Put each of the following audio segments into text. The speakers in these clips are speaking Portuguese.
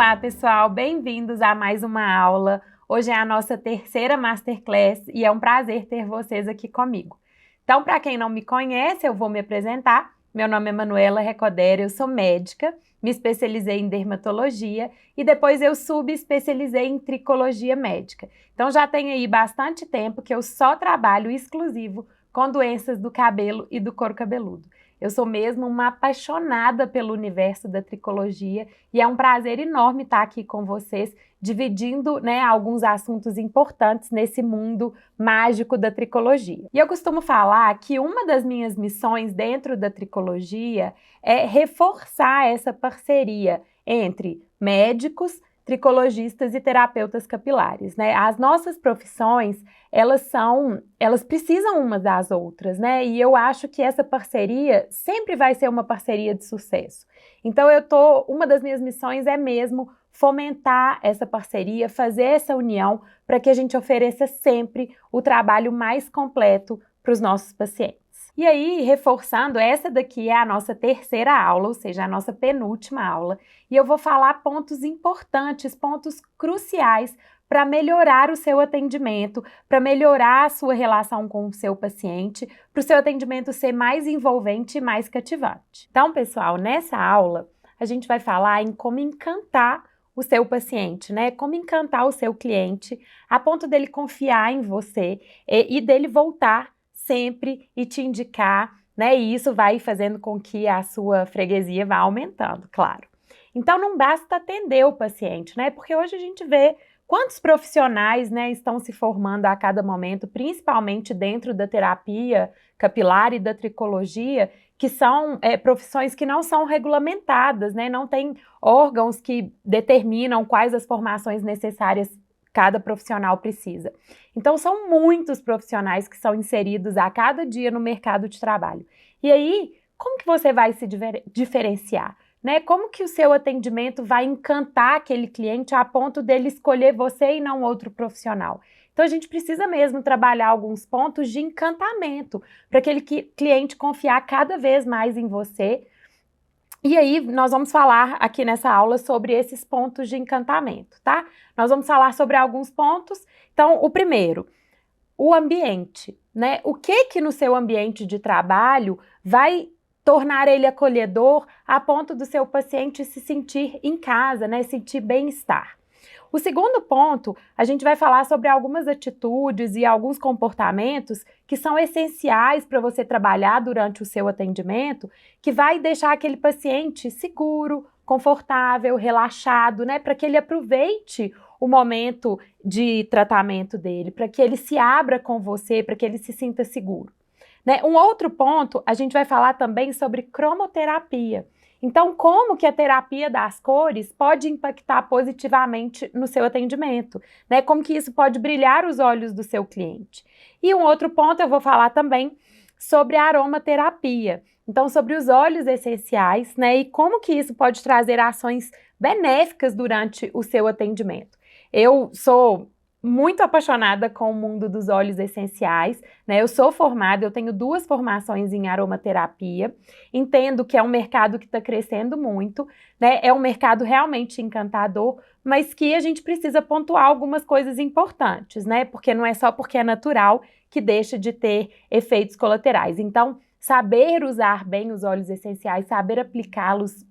Olá, pessoal! Bem-vindos a mais uma aula. Hoje é a nossa terceira Masterclass e é um prazer ter vocês aqui comigo. Então, para quem não me conhece, eu vou me apresentar. Meu nome é Manuela Recodera, eu sou médica, me especializei em dermatologia e depois eu subespecializei em tricologia médica. Então, já tem aí bastante tempo que eu só trabalho exclusivo com doenças do cabelo e do couro cabeludo. Eu sou mesmo uma apaixonada pelo universo da tricologia e é um prazer enorme estar aqui com vocês, dividindo, alguns assuntos importantes nesse mundo mágico da tricologia. E eu costumo falar que uma das minhas missões dentro da tricologia é reforçar essa parceria entre médicos, tricologistas e terapeutas capilares, As nossas profissões, elas precisam umas das outras, E eu acho que essa parceria sempre vai ser uma parceria de sucesso. Então, uma das minhas missões é mesmo fomentar essa parceria, fazer essa união para que a gente ofereça sempre o trabalho mais completo para os nossos pacientes. E aí, reforçando, essa daqui é a nossa terceira aula, ou seja, a nossa penúltima aula, e eu vou falar pontos importantes, pontos cruciais para melhorar o seu atendimento, para melhorar a sua relação com o seu paciente, para o seu atendimento ser mais envolvente e mais cativante. Então, pessoal, nessa aula, a gente vai falar em como encantar o seu paciente, Como encantar o seu cliente, a ponto dele confiar em você e dele voltar sempre e te indicar, E isso vai fazendo com que a sua freguesia vá aumentando, claro. Então, não basta atender o paciente, Porque hoje a gente vê quantos profissionais, estão se formando a cada momento, principalmente dentro da terapia capilar e da tricologia, que são profissões que não são regulamentadas, Não tem órgãos que determinam quais as formações necessárias cada profissional precisa. Então, são muitos profissionais que são inseridos a cada dia no mercado de trabalho. E aí, como que você vai se diferenciar? Como que o seu atendimento vai encantar aquele cliente a ponto dele escolher você e não outro profissional? Então, a gente precisa mesmo trabalhar alguns pontos de encantamento para aquele cliente confiar cada vez mais em você. E aí, nós vamos falar aqui nessa aula sobre esses pontos de encantamento, tá? Nós vamos falar sobre alguns pontos. Então, o primeiro, o ambiente, O que no seu ambiente de trabalho vai tornar ele acolhedor a ponto do seu paciente se sentir em casa, Sentir bem-estar. O segundo ponto, a gente vai falar sobre algumas atitudes e alguns comportamentos que são essenciais para você trabalhar durante o seu atendimento, que vai deixar aquele paciente seguro, confortável, relaxado, Para que ele aproveite o momento de tratamento dele, para que ele se abra com você, para que ele se sinta seguro. Um outro ponto, a gente vai falar também sobre cromoterapia. Então, como que a terapia das cores pode impactar positivamente no seu atendimento, Como que isso pode brilhar os olhos do seu cliente. E um outro ponto, eu vou falar também sobre a aromaterapia. Então, sobre os óleos essenciais, E como que isso pode trazer ações benéficas durante o seu atendimento. Eu sou muito apaixonada com o mundo dos óleos essenciais, Eu sou formada, eu tenho 2 formações em aromaterapia, entendo que é um mercado que está crescendo muito, É um mercado realmente encantador, mas que a gente precisa pontuar algumas coisas importantes, Porque não é só porque é natural que deixa de ter efeitos colaterais. Então, saber usar bem os óleos essenciais, saber aplicá-los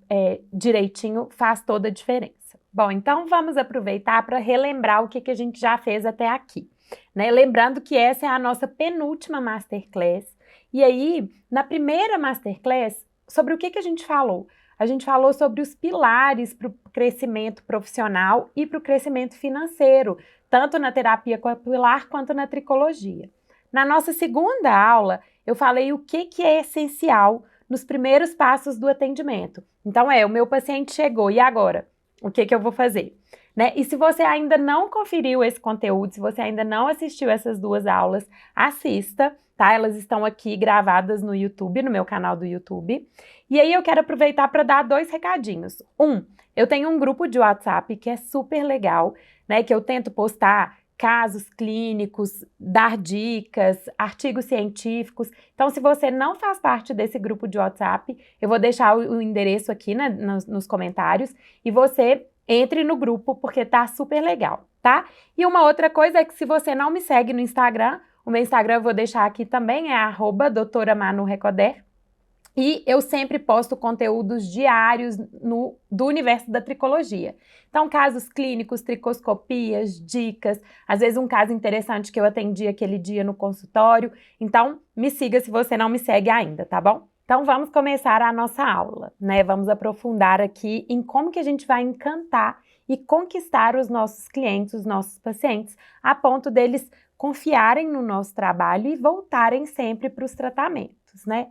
direitinho faz toda a diferença. Bom, então vamos aproveitar para relembrar o que a gente já fez até aqui, Lembrando que essa é a nossa penúltima Masterclass. E aí, na primeira Masterclass, sobre o que a gente falou? A gente falou sobre os pilares para o crescimento profissional e para o crescimento financeiro, tanto na terapia capilar quanto na tricologia. Na nossa segunda aula, eu falei o que é essencial nos primeiros passos do atendimento. Então, o meu paciente chegou, e agora? O que eu vou fazer? E se você ainda não conferiu esse conteúdo, se você ainda não assistiu essas 2 aulas, assista, tá? Elas estão aqui gravadas no YouTube, no meu canal do YouTube. E aí eu quero aproveitar para dar 2 recadinhos. Eu tenho um grupo de WhatsApp que é super legal, Que eu tento postar casos clínicos, dar dicas, artigos científicos. Então, se você não faz parte desse grupo de WhatsApp, eu vou deixar o endereço aqui nos comentários e você entre no grupo porque tá super legal, tá? E uma outra coisa é que se você não me segue no Instagram, o meu Instagram eu vou deixar aqui também, é @doutoramanurecoder. E eu sempre posto conteúdos diários do universo da tricologia. Então, casos clínicos, tricoscopias, dicas, às vezes um caso interessante que eu atendi aquele dia no consultório. Então, me siga se você não me segue ainda, tá bom? Então, vamos começar a nossa aula, né? Vamos aprofundar aqui em como que a gente vai encantar e conquistar os nossos clientes, os nossos pacientes, a ponto deles confiarem no nosso trabalho e voltarem sempre para os tratamentos, né?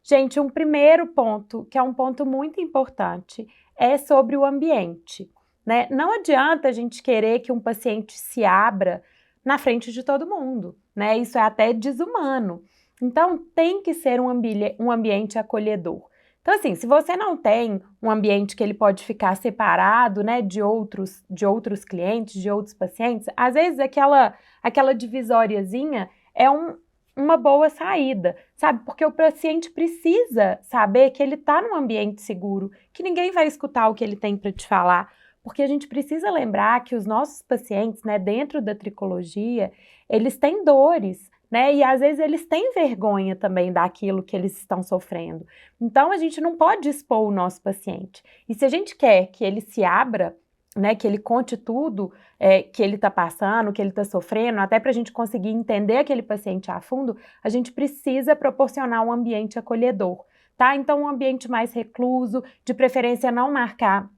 Gente, um primeiro ponto, que é um ponto muito importante, é sobre o ambiente, né? Não adianta a gente querer que um paciente se abra na frente de todo mundo, né? Isso é até desumano. Então, tem que ser um ambiente acolhedor. Então, assim, se você não tem um ambiente que ele pode ficar separado, né, de outros clientes, de outros pacientes, às vezes aquela divisóriazinha é uma boa saída, sabe? Porque o paciente precisa saber que ele está num ambiente seguro, que ninguém vai escutar o que ele tem para te falar, porque a gente precisa lembrar que os nossos pacientes, né, dentro da tricologia, eles têm dores, né? E às vezes eles têm vergonha também daquilo que eles estão sofrendo. Então a gente não pode expor o nosso paciente. E se a gente quer que ele se abra, né, que ele conte tudo que ele está passando, que ele está sofrendo, até para a gente conseguir entender aquele paciente a fundo, a gente precisa proporcionar um ambiente acolhedor, tá? Então, um ambiente mais recluso, de preferência não marcar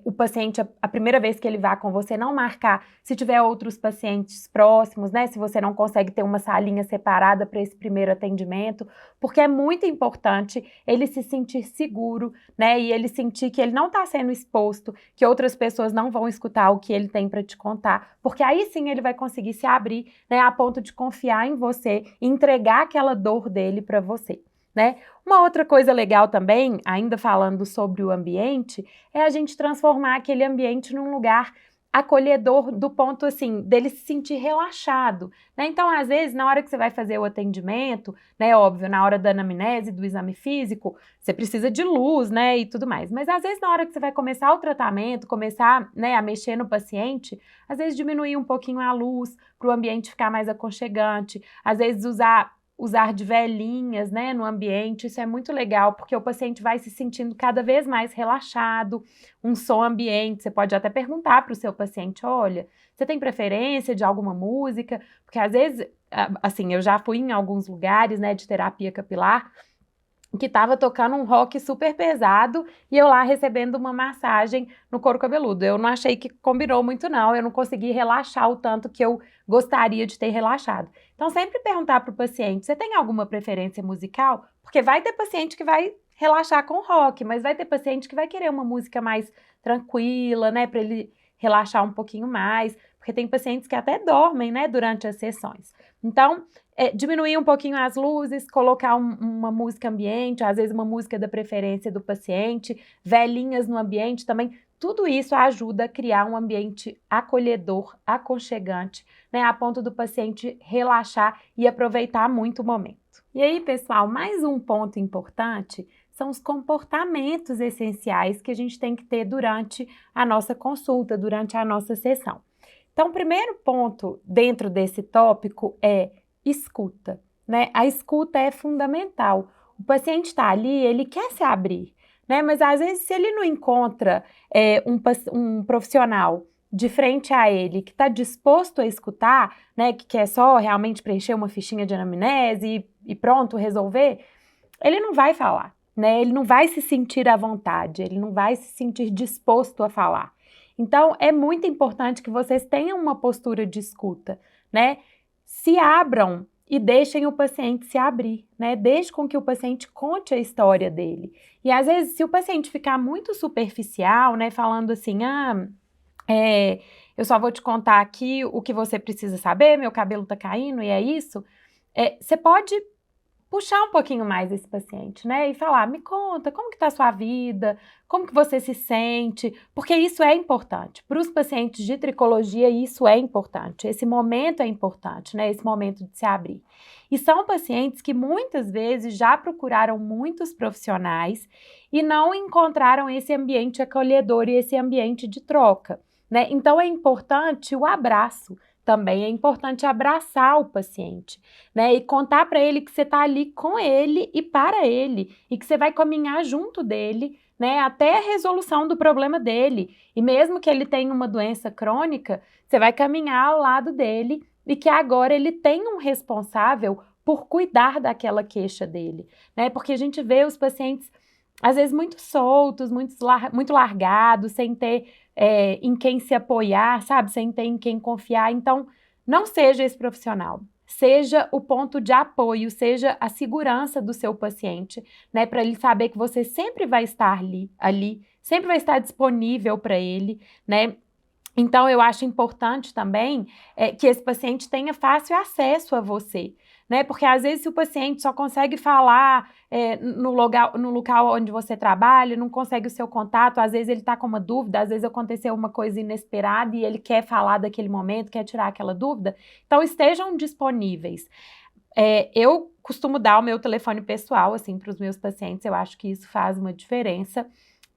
o paciente, a primeira vez que ele vá com você, não marcar se tiver outros pacientes próximos, né? Se você não consegue ter uma salinha separada para esse primeiro atendimento, porque é muito importante ele se sentir seguro, né? E ele sentir que ele não está sendo exposto, que outras pessoas não vão escutar o que ele tem para te contar, porque aí sim ele vai conseguir se abrir, né? A ponto de confiar em você e entregar aquela dor dele para você, né? Uma outra coisa legal também, ainda falando sobre o ambiente, é a gente transformar aquele ambiente num lugar acolhedor do ponto, assim, dele se sentir relaxado, né? Então, às vezes, na hora que você vai fazer o atendimento, né, óbvio, na hora da anamnese, do exame físico, você precisa de luz, né, e tudo mais. Mas, às vezes, na hora que você vai começar o tratamento, começar, né, a mexer no paciente, às vezes diminuir um pouquinho a luz para o ambiente ficar mais aconchegante, às vezes usar de velinhas, né, no ambiente, isso é muito legal, porque o paciente vai se sentindo cada vez mais relaxado, um som ambiente, você pode até perguntar para o seu paciente, olha, você tem preferência de alguma música? Porque às vezes, assim, eu já fui em alguns lugares, né, de terapia capilar, que estava tocando um rock super pesado e eu lá recebendo uma massagem no couro cabeludo. Eu não achei que combinou muito não, eu não consegui relaxar o tanto que eu gostaria de ter relaxado. Então sempre perguntar para o paciente, você tem alguma preferência musical? Porque vai ter paciente que vai relaxar com rock, mas vai ter paciente que vai querer uma música mais tranquila, né, para ele relaxar um pouquinho mais, porque tem pacientes que até dormem, né, durante as sessões. Então, diminuir um pouquinho as luzes, colocar uma música ambiente, às vezes uma música da preferência do paciente, velinhas no ambiente também, tudo isso ajuda a criar um ambiente acolhedor, aconchegante, né, a ponto do paciente relaxar e aproveitar muito o momento. E aí, pessoal, mais um ponto importante são os comportamentos essenciais que a gente tem que ter durante a nossa consulta, durante a nossa sessão. Então, o primeiro ponto dentro desse tópico é escuta, né? A escuta é fundamental. O paciente está ali, ele quer se abrir, né? Mas às vezes, se ele não encontra um profissional de frente a ele que está disposto a escutar, né? Que quer só realmente preencher uma fichinha de anamnese e pronto, resolver, ele não vai falar, né? Ele não vai se sentir à vontade, ele não vai se sentir disposto a falar. Então, é muito importante que vocês tenham uma postura de escuta, né? Se abram e deixem o paciente se abrir, né? Deixe com que o paciente conte a história dele. E às vezes, se o paciente ficar muito superficial, né? Falando assim, eu só vou te contar aqui o que você precisa saber, meu cabelo tá caindo e é isso. Você pode puxar um pouquinho mais esse paciente, né? E falar, me conta, como que tá a sua vida? Como que você se sente? Porque isso é importante. Para os pacientes de tricologia, isso é importante. Esse momento é importante, né? Esse momento de se abrir. E são pacientes que muitas vezes já procuraram muitos profissionais e não encontraram esse ambiente acolhedor e esse ambiente de troca, né? Então é importante o abraço. Também é importante abraçar o paciente, né? E contar para ele que você está ali com ele e para ele, e que você vai caminhar junto dele, né? Até a resolução do problema dele. E mesmo que ele tenha uma doença crônica, você vai caminhar ao lado dele e que agora ele tem um responsável por cuidar daquela queixa dele, né? Porque a gente vê os pacientes às vezes muito soltos, muito largados, sem ter em quem se apoiar, sabe? Sem ter em quem confiar. Então, não seja esse profissional. Seja o ponto de apoio, seja a segurança do seu paciente, né? Para ele saber que você sempre vai estar ali, sempre vai estar disponível para ele, né? Então, eu acho importante também que esse paciente tenha fácil acesso a você, né? Porque às vezes se o paciente só consegue falar no local onde você trabalha, não consegue o seu contato, às vezes ele está com uma dúvida, às vezes aconteceu uma coisa inesperada e ele quer falar daquele momento, quer tirar aquela dúvida. Então, estejam disponíveis. Eu costumo dar o meu telefone pessoal, assim, para os meus pacientes, eu acho que isso faz uma diferença,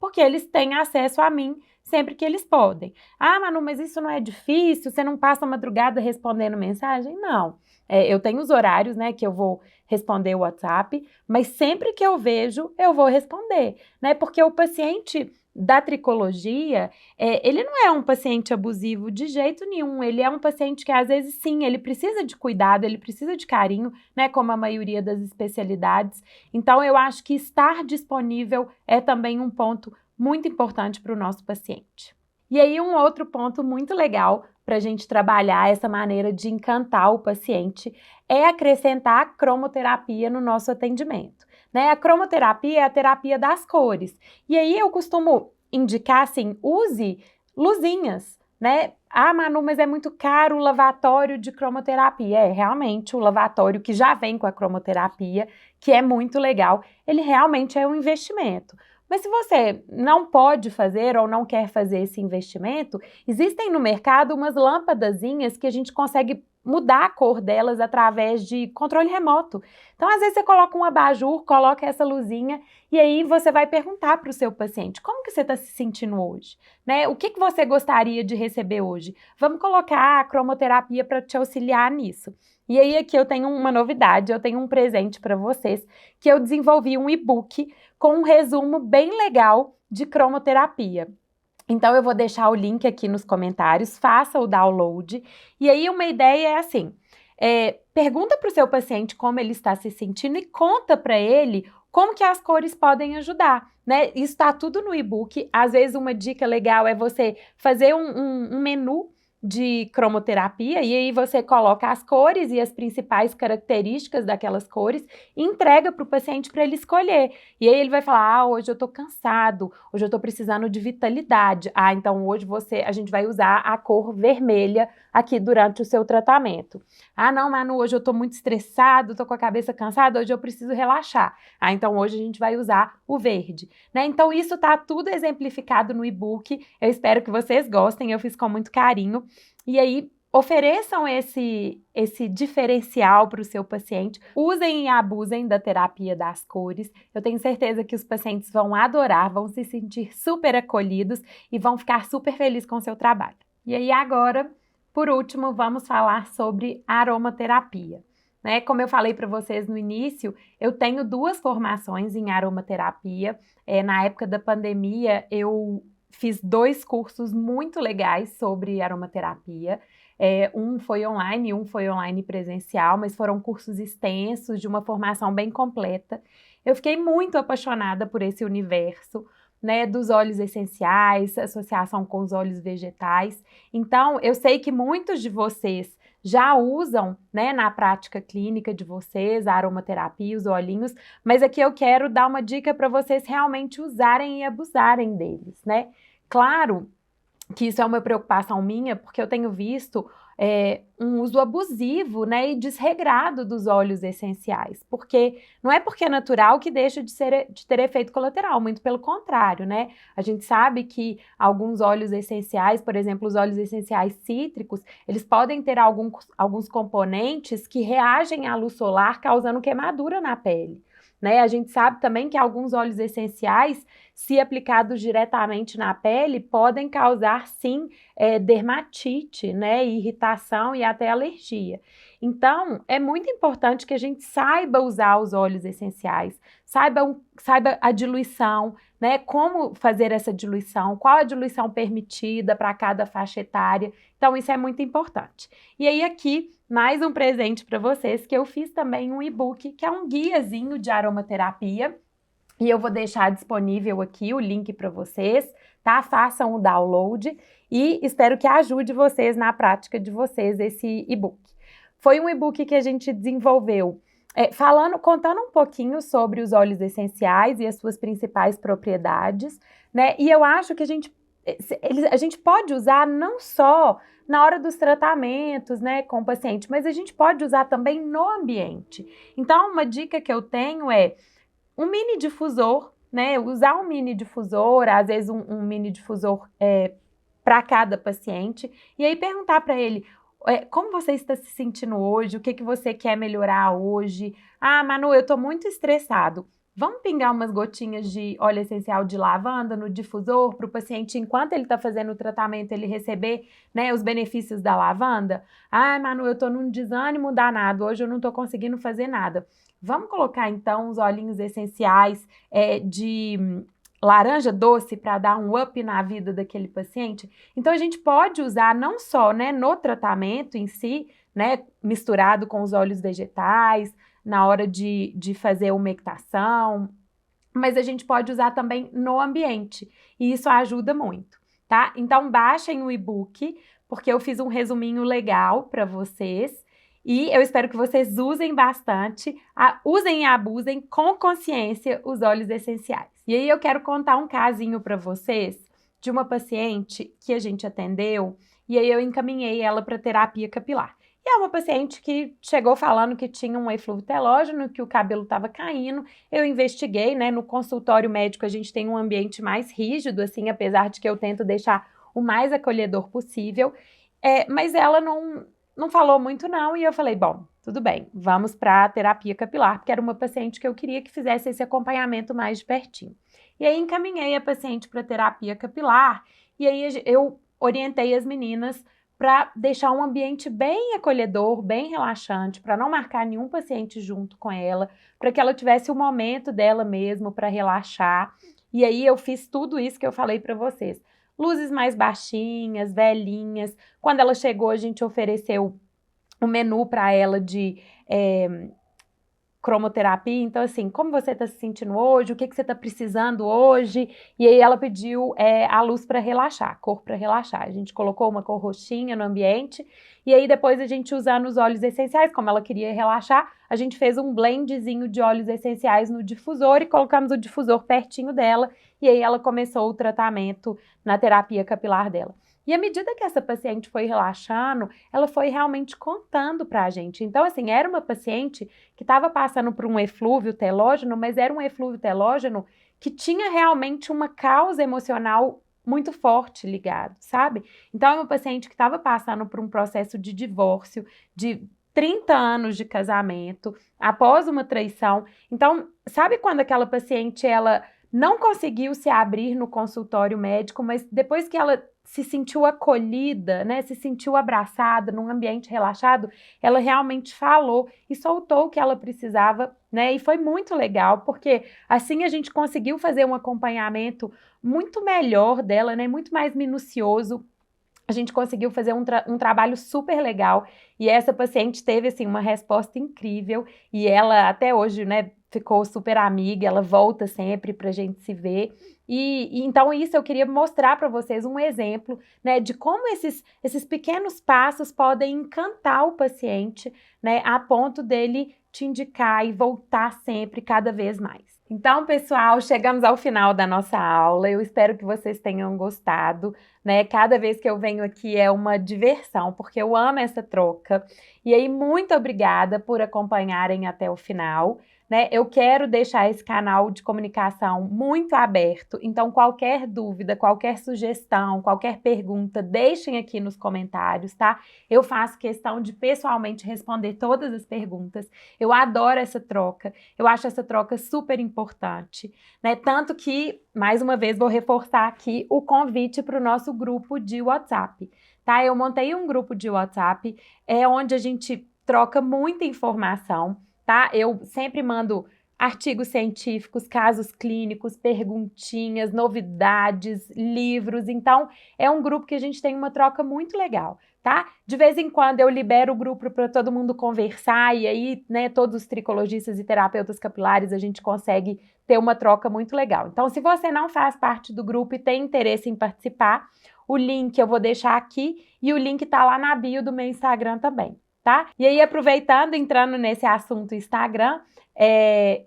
porque eles têm acesso a mim sempre que eles podem. Ah, Manu, mas isso não é difícil? Você não passa a madrugada respondendo mensagem? Não. Eu tenho os horários, né, que eu vou responder o WhatsApp, mas sempre que eu vejo, eu vou responder, né? Porque o paciente da tricologia, ele não é um paciente abusivo de jeito nenhum, ele é um paciente que às vezes sim, ele precisa de cuidado, ele precisa de carinho, né, como a maioria das especialidades. Então eu acho que estar disponível é também um ponto muito importante para o nosso paciente. E aí um outro ponto muito legal para a gente trabalhar essa maneira de encantar o paciente é acrescentar a cromoterapia no nosso atendimento, né? A cromoterapia é a terapia das cores. E aí eu costumo indicar assim, use luzinhas, né? Ah, Manu, mas é muito caro o lavatório de cromoterapia. Realmente, o lavatório que já vem com a cromoterapia, que é muito legal, ele realmente é um investimento. Mas se você não pode fazer ou não quer fazer esse investimento, existem no mercado umas lâmpadazinhas que a gente consegue mudar a cor delas através de controle remoto. Então, às vezes você coloca um abajur, coloca essa luzinha e aí você vai perguntar para o seu paciente, como que você está se sentindo hoje? Né? O que que você gostaria de receber hoje? Vamos colocar a cromoterapia para te auxiliar nisso. E aí aqui eu tenho uma novidade, eu tenho um presente para vocês, que eu desenvolvi um e-book com um resumo bem legal de cromoterapia. Então eu vou deixar o link aqui nos comentários, faça o download. E aí uma ideia é assim, pergunta para o seu paciente como ele está se sentindo e conta para ele como que as cores podem ajudar, né? Isso está tudo no e-book. Às vezes uma dica legal é você fazer um menu de cromoterapia e aí você coloca as cores e as principais características daquelas cores e entrega para o paciente para ele escolher. E aí ele vai falar, ah, hoje eu tô cansado, hoje eu tô precisando de vitalidade. Ah, então hoje a gente vai usar a cor vermelha aqui durante o seu tratamento. Ah, não, Manu, hoje eu tô muito estressado, tô com a cabeça cansada, hoje eu preciso relaxar. Ah, então hoje a gente vai usar o verde, né? Então isso tá tudo exemplificado no e-book. Eu espero que vocês gostem, eu fiz com muito carinho. E aí, ofereçam esse diferencial para o seu paciente, usem e abusem da terapia das cores. Eu tenho certeza que os pacientes vão adorar, vão se sentir super acolhidos e vão ficar super felizes com o seu trabalho. E aí agora, por último, vamos falar sobre aromaterapia. Né? Como eu falei para vocês no início, eu tenho 2 formações em aromaterapia. Na época da pandemia, eu fiz 2 cursos muito legais sobre aromaterapia. Um foi online e um foi online presencial, mas foram cursos extensos, de uma formação bem completa. Eu fiquei muito apaixonada por esse universo, né, dos óleos essenciais, associação com os óleos vegetais. Então, eu sei que muitos de vocês já usam, né, na prática clínica de vocês, a aromaterapia, os olhinhos, mas aqui eu quero dar uma dica para vocês realmente usarem e abusarem deles, né? Claro que isso é uma preocupação minha, porque eu tenho visto um uso abusivo, né, e desregrado dos óleos essenciais, porque não é porque é natural que deixa de ter efeito colateral, muito pelo contrário, né? A gente sabe que alguns óleos essenciais, por exemplo, os óleos essenciais cítricos, eles podem ter alguns componentes que reagem à luz solar, causando queimadura na pele. Né? A gente sabe também que alguns óleos essenciais, se aplicados diretamente na pele, podem causar, sim, dermatite, né? Irritação e até alergia. Então, é muito importante que a gente saiba usar os óleos essenciais, saiba a diluição, né? Como fazer essa diluição, qual a diluição permitida para cada faixa etária. Então, isso é muito importante. E aí, aqui, mais um presente para vocês, que eu fiz também um e-book, que é um guiazinho de aromaterapia, e eu vou deixar disponível aqui o link para vocês, tá? Façam o download e espero que ajude vocês na prática de vocês esse e-book. Foi um e-book que a gente desenvolveu contando um pouquinho sobre os óleos essenciais e as suas principais propriedades, né? E eu acho que a gente pode usar não só na hora dos tratamentos, né, com o paciente, mas a gente pode usar também no ambiente. Então, uma dica que eu tenho é um mini difusor, né, usar um mini difusor, às vezes um mini difusor para cada paciente, e aí perguntar para ele, como você está se sentindo hoje, o que você quer melhorar hoje? Ah, Manu, eu estou muito estressado. Vamos pingar umas gotinhas de óleo essencial de lavanda no difusor para o paciente, enquanto ele está fazendo o tratamento, ele receber, né, os benefícios da lavanda? Ah, Manu, eu estou num desânimo danado, hoje eu não estou conseguindo fazer nada. Vamos colocar, então, os olhinhos essenciais de laranja doce para dar um up na vida daquele paciente? Então, a gente pode usar não só, né, no tratamento em si, né, misturado com os óleos vegetais, na hora de fazer a umectação, mas a gente pode usar também no ambiente, e isso ajuda muito, tá? Então, baixem o e-book, porque eu fiz um resuminho legal para vocês, e eu espero que vocês usem bastante, usem e abusem com consciência os óleos essenciais. E aí eu quero contar um casinho para vocês de uma paciente que a gente atendeu, e aí eu encaminhei ela para terapia capilar. E é uma paciente que chegou falando que tinha um eflúvio telógeno, que o cabelo estava caindo. Eu investiguei, né? No consultório médico a gente tem um ambiente mais rígido, assim, apesar de que eu tento deixar o mais acolhedor possível. Mas ela não falou muito não, e eu falei, bom, tudo bem, vamos para a terapia capilar, porque era uma paciente que eu queria que fizesse esse acompanhamento mais de pertinho. E aí encaminhei a paciente para terapia capilar, e aí eu orientei as meninas para deixar um ambiente bem acolhedor, bem relaxante, para não marcar nenhum paciente junto com ela, para que ela tivesse o momento dela mesmo para relaxar. E aí eu fiz tudo isso que eu falei para vocês. Luzes mais baixinhas, velhinhas. Quando ela chegou, a gente ofereceu um menu para ela de cromoterapia. Então, assim, como você está se sentindo hoje? O que você está precisando hoje? E aí ela pediu a luz para relaxar, a cor para relaxar. A gente colocou uma cor roxinha no ambiente. E aí depois a gente usando os óleos essenciais, como ela queria relaxar, a gente fez um blendzinho de óleos essenciais no difusor e colocamos o difusor pertinho dela. E aí ela começou o tratamento na terapia capilar dela. E à medida que essa paciente foi relaxando, ela foi realmente contando para a gente. Então, assim, era uma paciente que estava passando por um eflúvio telógeno, mas era um eflúvio telógeno que tinha realmente uma causa emocional muito forte ligado, sabe? Então, é uma paciente que estava passando por um processo de divórcio, de 30 anos de casamento, após uma traição. Então, sabe quando aquela paciente, ela não conseguiu se abrir no consultório médico, mas depois que ela se sentiu acolhida, né, se sentiu abraçada num ambiente relaxado, ela realmente falou e soltou o que ela precisava, né, e foi muito legal, porque assim a gente conseguiu fazer um acompanhamento muito melhor dela, né, muito mais minucioso. A gente conseguiu fazer um trabalho super legal e essa paciente teve, assim, uma resposta incrível e ela até hoje, né, ficou super amiga, ela volta sempre pra gente se ver. E então isso eu queria mostrar para vocês um exemplo, né, de como esses pequenos passos podem encantar o paciente, né, a ponto dele te indicar e voltar sempre, cada vez mais. Então, pessoal, chegamos ao final da nossa aula. Eu espero que vocês tenham gostado, né? Cada vez que eu venho aqui é uma diversão, porque eu amo essa troca. E aí, muito obrigada por acompanharem até o final, né? Eu quero deixar esse canal de comunicação muito aberto, então qualquer dúvida, qualquer sugestão, qualquer pergunta, deixem aqui nos comentários, tá? Eu faço questão de pessoalmente responder todas as perguntas. Eu adoro essa troca, eu acho essa troca super importante, né? Tanto que, mais uma vez, vou reforçar aqui o convite para o nosso grupo de WhatsApp, tá? Eu montei um grupo de WhatsApp, onde a gente troca muita informação, tá? Eu sempre mando artigos científicos, casos clínicos, perguntinhas, novidades, livros. Então, é um grupo que a gente tem uma troca muito legal, tá? De vez em quando eu libero o grupo para todo mundo conversar e aí, né, todos os tricologistas e terapeutas capilares, a gente consegue ter uma troca muito legal. Então, se você não faz parte do grupo e tem interesse em participar, o link eu vou deixar aqui e o link tá lá na bio do meu Instagram também, tá? E aí, aproveitando, entrando nesse assunto Instagram,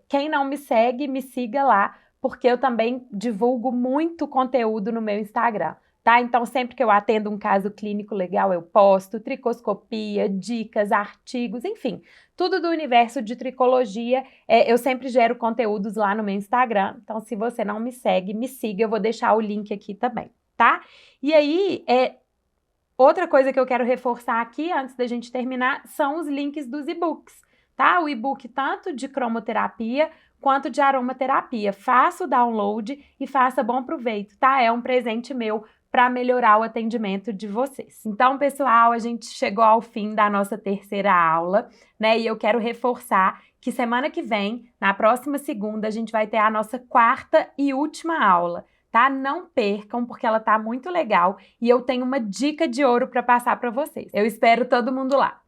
quem não me segue, me siga lá, porque eu também divulgo muito conteúdo no meu Instagram, tá? Então, sempre que eu atendo um caso clínico legal, eu posto tricoscopia, dicas, artigos, enfim, tudo do universo de tricologia. Eu sempre gero conteúdos lá no meu Instagram, então se você não me segue, me siga, eu vou deixar o link aqui também, tá? E aí, outra coisa que eu quero reforçar aqui, antes da gente terminar, são os links dos e-books, tá? O e-book tanto de cromoterapia quanto de aromaterapia. Faça o download e faça bom proveito, tá? É um presente meu para melhorar o atendimento de vocês. Então, pessoal, a gente chegou ao fim da nossa terceira aula, né? E eu quero reforçar que semana que vem, na próxima segunda, a gente vai ter a nossa quarta e última aula, tá? Não percam, porque ela tá muito legal e eu tenho uma dica de ouro para passar para vocês. Eu espero todo mundo lá.